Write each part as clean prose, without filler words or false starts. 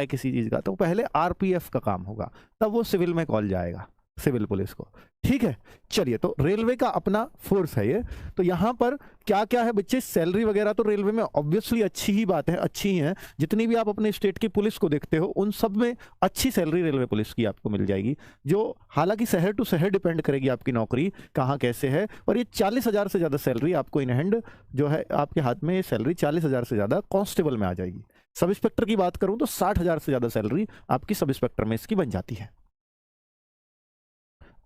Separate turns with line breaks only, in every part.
है किसी चीज का, तो पहले आरपीएफ का काम होगा, तब वो सिविल में कॉल जाएगा, सिविल पुलिस को। ठीक है, चलिए, तो रेलवे का अपना फोर्स है ये। तो यहाँ पर क्या क्या है बच्चे, सैलरी वगैरह तो रेलवे में ऑब्वियसली अच्छी ही बात है, अच्छी ही है। जितनी भी आप अपने स्टेट की पुलिस को देखते हो उन सब में अच्छी सैलरी रेलवे पुलिस की आपको मिल जाएगी, जो हालांकि शहर टू शहर डिपेंड करेगी आपकी नौकरी कहाँ कैसे है। और ये 40,000 से ज़्यादा सैलरी आपको इन हैंड जो है आपके हाथ में, ये सैलरी 40,000 से ज़्यादा कांस्टेबल में आ जाएगी। सब इंस्पेक्टर की बात करूं तो 60,000 से ज़्यादा सैलरी आपकी सब इंस्पेक्टर में इसकी बन जाती है।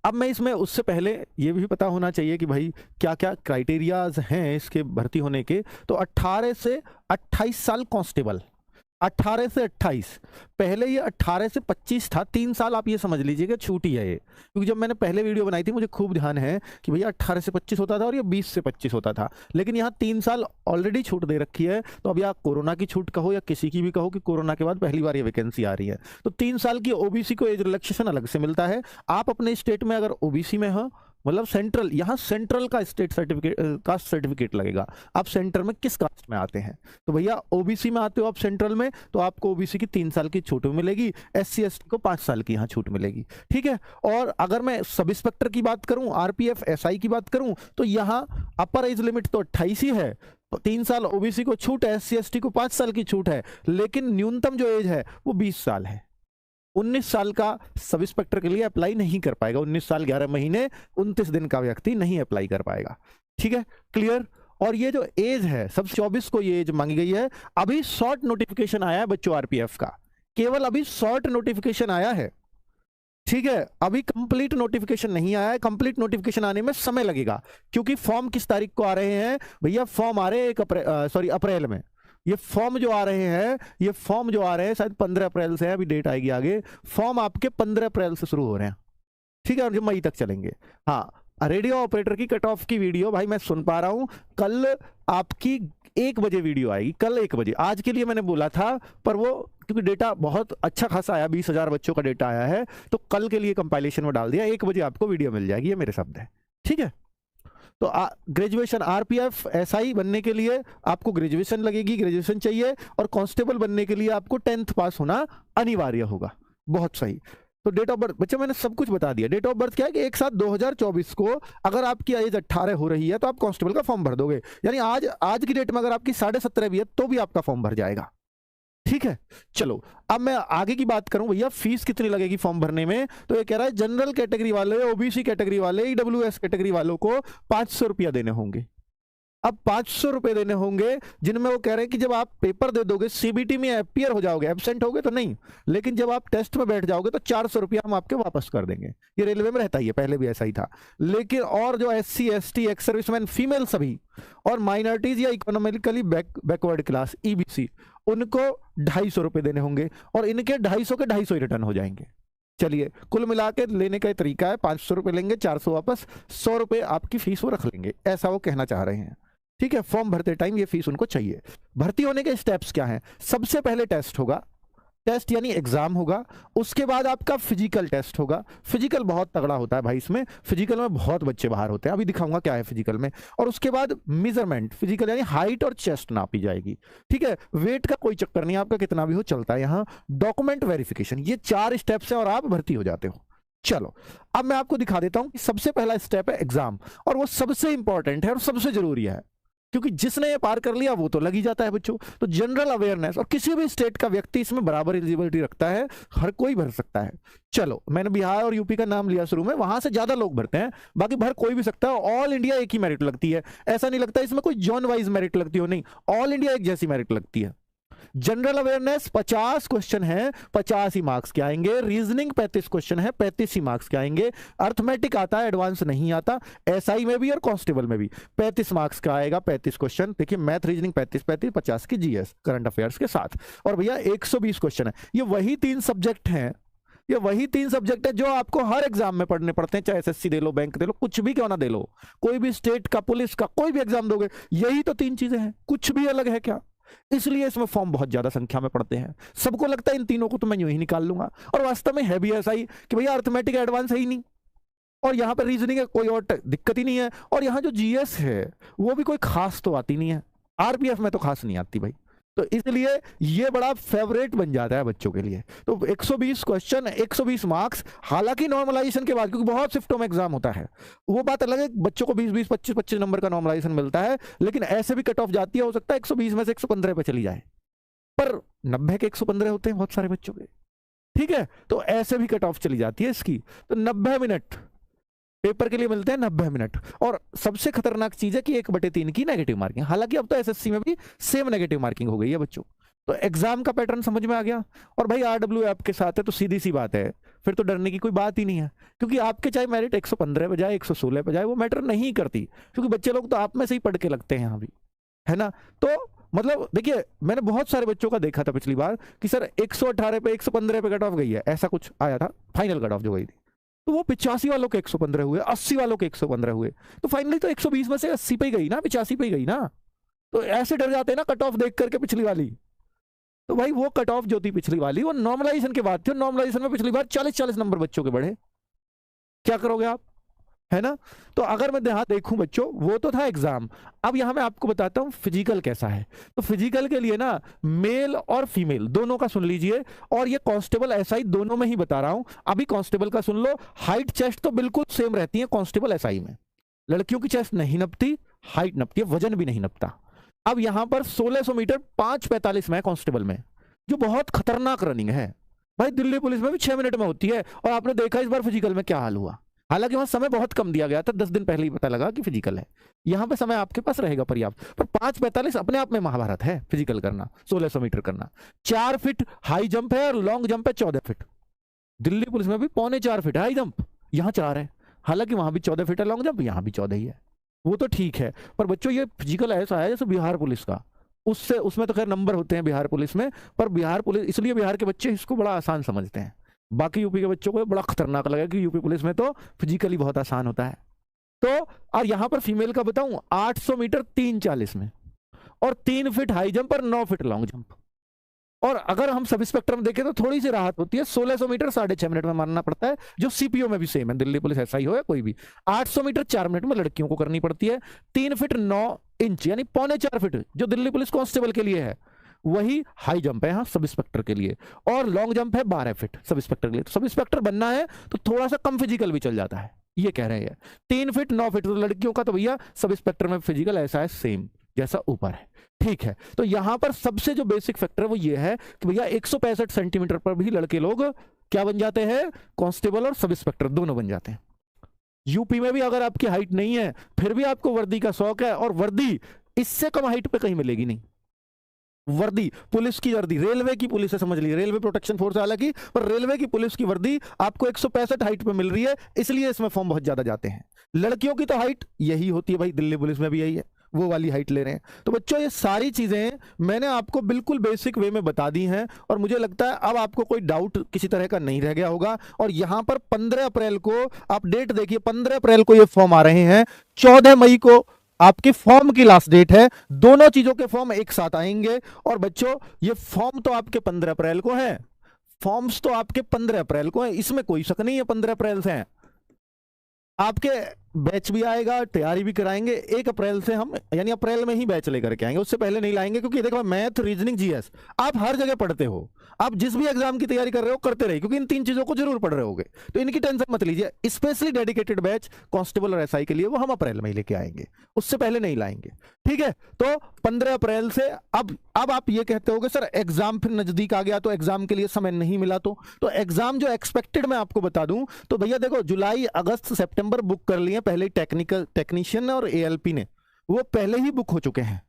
अब मैं इसमें उससे पहले ये भी पता होना चाहिए कि भाई क्या क्या क्राइटेरियाज हैं इसके भर्ती होने के। तो 18 से 28 साल कांस्टेबल, 18 से 28, पहले ये 18 से 25 था, 3 साल आप ये समझ लीजिएगा छूट ही है ये, क्योंकि जब मैंने पहले वीडियो बनाई थी मुझे खूब ध्यान है कि भैया 18 से 25 होता था और ये 20 से 25 होता था, लेकिन यहाँ 3 साल ऑलरेडी छूट दे रखी है। तो अब या कोरोना की छूट कहो या किसी की भी कहो कि कोरोना के बाद पहली बार ये वैकेंसी आ रही है, तो 3 साल की ओबीसी को एज रिलैक्सेशन अलग से मिलता है। आप अपने स्टेट में अगर ओबीसी में हो, मतलब सेंट्रल, यहाँ सेंट्रल का स्टेट सर्टिफिकेट, कास्ट सर्टिफिकेट लगेगा, आप सेंटर में किस कास्ट में आते हैं। तो भैया ओबीसी में आते हो आप सेंट्रल में, तो आपको ओबीसी की 3 साल की छूट मिलेगी, एससी एसटी को 5 साल की यहाँ छूट मिलेगी। ठीक है, और अगर मैं सब इंस्पेक्टर की बात करूं, आरपीएफ एसआई की बात करूं, तो यहाँ अपर एज लिमिट तो 28 ही है, 3 साल ओबीसी को छूट है, एससी एसटी को 5 साल की छूट है, लेकिन न्यूनतम जो एज है वो 20 साल है। 19 साल का सब इंस्पेक्टर के लिए अप्लाई नहीं कर पाएगा, 19 साल 11 महीने 29 दिन का व्यक्ति नहीं अप्लाई कर पाएगा। ठीक है, क्लियर। और ये जो एज है सब 24 को ये एज मांगी गई है। अभी शॉर्ट नोटिफिकेशन आया है बच्चों आरपीएफ का, केवल अभी शॉर्ट नोटिफिकेशन आया है। ठीक है, अभी कंप्लीट नोटिफिकेशन नहीं आया है, कंप्लीट नोटिफिकेशन आने में समय लगेगा, क्योंकि फॉर्म किस तारीख को आ रहे हैं भैया, फॉर्म आ रहे हैं अप्रैल में। ये फॉर्म जो आ रहे हैं, ये फॉर्म जो आ रहे हैं शायद 15 अप्रैल से है, अभी डेट आएगी आगे, फॉर्म आपके 15 अप्रैल से शुरू हो रहे हैं। ठीक है, और जो मई तक चलेंगे। हाँ, रेडियो ऑपरेटर की कट ऑफ की वीडियो भाई मैं सुन पा रहा हूं, कल आपकी 1 बजे वीडियो आएगी, कल 1 बजे। आज के लिए मैंने बोला था, पर वो क्योंकि डेटा बहुत अच्छा खासा आया, 20,000 बच्चों का डेटा आया है, तो कल के लिए कंपाइलेशन में डाल दिया, 1 बजे आपको वीडियो मिल जाएगी, ये मेरे शब्द है। ठीक है, तो ग्रेजुएशन आरपीएफ एसआई बनने के लिए आपको ग्रेजुएशन लगेगी, ग्रेजुएशन चाहिए, और कांस्टेबल बनने के लिए आपको 10th पास होना अनिवार्य होगा। बहुत सही। तो डेट ऑफ बर्थ बच्चे मैंने सब कुछ बता दिया। डेट ऑफ बर्थ क्या है कि 1/7/2024 को अगर आपकी एज 18 हो रही है तो आप कांस्टेबल का फॉर्म भर दोगे, यानी आज की डेट में अगर आपकी 17.5 भी है तो भी आपका फॉर्म भर जाएगा। ठीक है, चलो अब मैं आगे की बात करूं, भैया फीस कितनी लगेगी फॉर्म भरने में। तो ये कह रहा है जनरल कैटेगरी वाले, ओबीसी कैटेगरी वाले, ईडब्ल्यूएस कैटेगरी वालों को 500 रुपया देने होंगे। अब 500 रुपए देने होंगे, जिनमें वो कह रहे हैं कि जब आप पेपर दे दोगे, सीबीटी में अपीयर हो जाओगे, एब्सेंट होगे तो नहीं, लेकिन जब आप टेस्ट में बैठ जाओगे तो 400 रुपया हम आपके वापस कर देंगे। ये रेलवे में रहता ही है, पहले भी ऐसा ही था। लेकिन और जो SC ST ex serviceman female सभी, और माइनॉरिटीज या इकोनॉमिकली बैकवर्ड क्लास EBC, उनको 250 रुपए देने होंगे, और इनके 250 के 250 रिटर्न हो जाएंगे। चलिए, कुल मिला के लेने का तरीका है, 500 रुपए लेंगे, 400 वापस, 100 रुपए आपकी फीस वो रख लेंगे, ऐसा वो कहना चाह रहे हैं। ठीक है, फॉर्म भरते टाइम ये फीस उनको चाहिए। भर्ती होने के स्टेप्स क्या हैं? सबसे पहले टेस्ट होगा, टेस्ट यानी एग्जाम होगा, उसके बाद आपका फिजिकल टेस्ट होगा। फिजिकल बहुत तगड़ा होता है भाई, इसमें फिजिकल में बहुत बच्चे बाहर होते हैं, अभी दिखाऊंगा क्या है फिजिकल में। और उसके बाद मेजरमेंट, फिजिकल यानी हाइट और चेस्ट नापी जाएगी। ठीक है, वेट का कोई चक्कर नहीं, आपका कितना भी हो चलता है यहाँ। डॉक्यूमेंट वेरिफिकेशन, ये 4 स्टेप्स हैं और आप भर्ती हो जाते हो। चलो अब मैं आपको दिखा देता हूं कि सबसे पहला स्टेप है एग्जाम, और वो सबसे इंपॉर्टेंट है और सबसे जरूरी है, क्योंकि जिसने ये पार कर लिया वो तो लग ही जाता है बच्चों। तो जनरल अवेयरनेस, और किसी भी स्टेट का व्यक्ति इसमें बराबर एलिजिबिलिटी रखता है, हर कोई भर सकता है। चलो, मैंने बिहार और यूपी का नाम लिया शुरू में, वहां से ज्यादा लोग भरते हैं, बाकी भर कोई भी सकता है। ऑल इंडिया एक ही मेरिट लगती है, ऐसा नहीं लगता इसमें कोई जोन वाइज मेरिट लगती हो, नहीं, ऑल इंडिया एक जैसी मेरिट लगती है। जनरल अवेयरनेस 50 क्वेश्चन है, 50 ही मार्क्स के आएंगे। रीजनिंग 35 क्वेश्चन है, 35 ही मार्क्स के आएंगे। अर्थमेटिक आता है, एडवांस नहीं आता। एसआई में भी और कांस्टेबल में भी 35 मार्क्स का आएगा, 35 क्वेश्चन। देखिए, मैथ रीजनिंग 35 50 की जीएस करंट अफेयर्स के साथ। और भैया 120 क्वेश्चन है। ये वही 3 सब्जेक्ट हैं, ये वही 3 सब्जेक्ट है जो आपको हर एग्जाम में पढ़ने पड़ते हैं, चाहे एसएससी दे लो, बैंक दे लो, कुछ भी क्यों ना दे लो, कोई भी स्टेट का, पुलिस का, कोई भी एग्जाम दोगे, यही तो 3 चीजें हैं, कुछ भी अलग है क्या? इसलिए इसमें फॉर्म बहुत ज्यादा संख्या में पड़ते हैं। सबको लगता है इन तीनों को तो मैं यूं ही निकाल लूंगा, और वास्तव में है भी ऐसा ही कि भैया अर्थमेटिक एडवांस है ही नहीं, और यहां पर रीजनिंग है, कोई और दिक्कत ही नहीं है। और यहां जो जीएस है वो भी कोई खास तो आती नहीं है, आरपीएफ में तो खास नहीं आती भाई। तो इसलिए ये बड़ा फेवरेट बन जाता है बच्चों के लिए। तो 120 क्वेश्चन, 120 मार्क्स, हालांकि नॉर्मलाइजेशन के बाद, क्योंकि बहुत शिफ्टों में एग्जाम होता है, वो बात अलग है, बच्चों को 20-20, 25-25 नंबर का नॉर्मलाइजेशन मिलता है, लेकिन ऐसे भी कट ऑफ जाती है, हो सकता है 120 में से 115 पे चली जाए, पर 90 के 115 होते हैं बहुत सारे बच्चों के, ठीक है, तो ऐसे भी कट ऑफ चली जाती है इसकी। तो 90 मिनट पेपर के लिए मिलते हैं, 90 मिनट। और सबसे खतरनाक चीज है कि 1/3 की नेगेटिव मार्किंग, हालांकि अब तो एसएससी में भी सेम नेगेटिव मार्किंग हो गई है बच्चों। तो एग्जाम का पैटर्न समझ में आ गया। और भाई आरडब्ल्यू आपके साथ है तो सीधी सी बात है, फिर तो डरने की कोई बात ही नहीं है, क्योंकि आपके चाहे मेरिट 115 पे जाए, 116 पे जाए, वो मैटर नहीं करती, क्योंकि बच्चे लोग तो आप में से ही पढ़ के लगते हैं अभी, है ना। तो मतलब देखिए, मैंने बहुत सारे बच्चों का देखा था पिछली बार कि सर 118 पे 115 पे कट ऑफ गई है, ऐसा कुछ आया था फाइनल कट ऑफ जो गई थी, तो वो 85 वालों के 115 हुए, 80 वालों के 115 हुए, तो फाइनली तो 120 में से 80 पे ही गई ना, 85 पे ही गई ना। तो ऐसे डर जाते हैं ना कट ऑफ देख करके पिछली वाली। तो भाई वो कट ऑफ जो थी पिछली वाली, वो नॉर्मलाइजेशन के बाद थी, नॉर्मलाइजेशन में पिछली बार 40-40 नंबर बच्चों के बढ़े, क्या करोगे आप, है ना। तो अगर मैं यहाँ देखूं बच्चों, वो तो था एग्जाम। अब यहां मैं आपको बताता हूं फिजिकल कैसा है। तो फिजिकल के लिए ना मेल और फीमेल दोनों का सुन लीजिए, और ये कांस्टेबल एसआई दोनों में ही बता रहा हूं। अभी कांस्टेबल का सुन लो, हाइट चेस्ट तो बिल्कुल सेम रहती है कांस्टेबल एसआई में, लड़कियों की चेस्ट नहीं नपती, हाइट नपती है, वजन भी नहीं नपता। अब यहां पर 1600 मीटर 5:45 में है कांस्टेबल में, जो बहुत खतरनाक रनिंग है भाई। दिल्ली पुलिस में भी 6 मिनट में होती है, और आपने देखा इस बार फिजिकल में क्या हाल हुआ। हालांकि वहां समय बहुत कम दिया गया था, 10 दिन पहले ही पता लगा कि फिजिकल है, यहां पे समय आपके पास रहेगा पर्याप्त, पर 5:45 अपने आप में महाभारत है फिजिकल करना, 1600 मीटर करना। 4 फीट हाई जंप है और लॉन्ग जंप है 14 फीट। दिल्ली पुलिस में भी 3.25 फीट हाई जंप, यहाँ 4 है, हालांकि वहां भी 14 फीट है लॉन्ग जंप, यहाँ भी 14 ही है, वो तो ठीक है। पर बच्चों ये फिजिकल ऐसा है जैसे बिहार पुलिस का, उससे उसमें तो खैर नंबर होते हैं बिहार पुलिस में, पर बिहार पुलिस, इसलिए बिहार के बच्चे इसको बड़ा आसान समझते हैं, बाकी यूपी के बच्चों को बड़ा खतरनाक लगा कि यूपी पुलिस में तो फिजिकली बहुत आसान होता है। तो और यहां पर फीमेल का बताऊं, 800 मीटर 3:40 में, और 3 फीट हाई जंप और 9 फीट लॉन्ग जंप। और अगर हम सब स्पेक्ट्रम देखें तो थोड़ी सी राहत होती है, 1600 मीटर 6.5 मिनट में मारना पड़ता है, जो सीपीओ में भी सेम है, दिल्ली पुलिस ऐसा ही हो या कोई भी। 800 मीटर 4 मिनट में लड़कियों को करनी पड़ती है। 3 फीट 9 इंच यानी 3.25 फीट जो दिल्ली पुलिस कांस्टेबल के लिए है, वही हाई जंप है यहाँ सब इंस्पेक्टर के लिए। और लॉन्ग जंप है 12 फीट सब इंस्पेक्टर के लिए। तो सब इंस्पेक्टर बनना है तो थोड़ा सा कम फिजिकल भी चल जाता है, ये कह रहे हैं। 3 फीट 9 फीट तो लड़कियों का, तो भैया सब इंस्पेक्टर में फिजिकल ऐसा है सेम जैसा ऊपर है, ठीक है। तो यहां पर सबसे जो बेसिक फैक्टर है वो ये है कि भैया 165 सेंटीमीटर पर भी लड़के लोग क्या बन जाते हैं, कांस्टेबल और सब इंस्पेक्टर दोनों बन जाते हैं। यूपी में भी अगर आपकी हाइट नहीं है फिर भी आपको वर्दी का शौक है, और वर्दी इससे कम हाइट पे कहीं मिलेगी नहीं। वर्दी पुलिस की वर्दी, रेलवे की पुलिस है, समझ लीजिए रेलवे प्रोटेक्शन फोर्स हालांकि, पर रेलवे की पुलिस की वर्दी आपको 165 हाइट पे मिल रही है, इसलिए इसमें फॉर्म बहुत ज्यादा जाते हैं। लड़कियों की तो हाइट यही होती है भाई, दिल्ली पुलिस में भी यही है, वो वाली हाइट ले रहे हैं। तो बच्चों ये सारी चीजें मैंने आपको बिल्कुल बेसिक वे में बता दी हैं, और मुझे लगता है अब आपको कोई डाउट किसी तरह का नहीं रह गया होगा। और यहां पर 15 अप्रैल को आप डेट देखिए, 15 अप्रैल को ये फॉर्म आ रहे हैं, 14 मई को आपके फॉर्म की लास्ट डेट है। दोनों चीजों के फॉर्म एक साथ आएंगे। और बच्चों ये फॉर्म तो आपके 15 अप्रैल को है, फॉर्म्स तो आपके 15 अप्रैल को है, इसमें कोई शक नहीं है 15 अप्रैल से हैं। आपके बैच भी आएगा, तैयारी भी कराएंगे 1 अप्रैल से हम, यानी अप्रैल में ही बैच लेकर के आएंगे, उससे पहले नहीं लाएंगे। क्योंकि देखो मैथ, रीजनिंग, जीएस आप हर जगह पढ़ते हो, आप जिस भी एग्जाम की तैयारी कर रहे हो करते रहिए, क्योंकि इन 3 चीजों को जरूर पढ़ रहे होगे, तो इनकी टेंशन मत लीजिए। स्पेशली डेडिकेटेड बैच कांस्टेबल और एसआई के लिए वो हम अप्रैल में ही लेके आएंगे, उससे पहले नहीं लाएंगे, ठीक है। तो 15 अप्रैल से अब आप ये कहते होगे सर एग्जाम फिर नजदीक आ गया तो एग्जाम के लिए समय नहीं मिला, तो एग्जाम जो एक्सपेक्टेड मैं आपको बता दूं तो भैया देखो जुलाई, अगस्त, सितंबर बुक कर लिए पहले, टेक्नीशियन और एएलपी ने वो पहले ही बुक हो चुके हैं।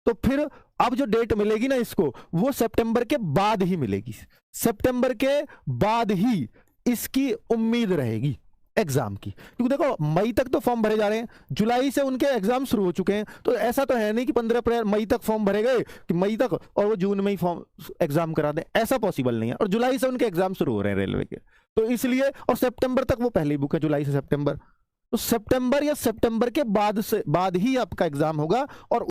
तो फिर अब जो डेट मिलेगी ना इसको, वो सितंबर के बाद ही मिलेगी, सितंबर के बाद ही इसकी उम्मीद रहेगी एग्जाम की। क्योंकि देखो मई तक तो फॉर्म भरे जा रहे हैं, जुलाई से उनके एग्जाम शुरू हो चुके हैं, तो ऐसा तो है नहीं कि 15 अप्रैल मई तक फॉर्म भरे गए कि मई तक और वो जून में ही फॉर्म एग्जाम करा दें, ऐसा पॉसिबल नहीं है। और जुलाई से उनके एग्जाम शुरू हो रहे हैं रेलवे के, तो इसलिए, और सितंबर तक वो पहले ही बुक है, जुलाई से सितंबर, तो सितंबर या सितंबर के बाद ही आपका एग्जाम होगा। और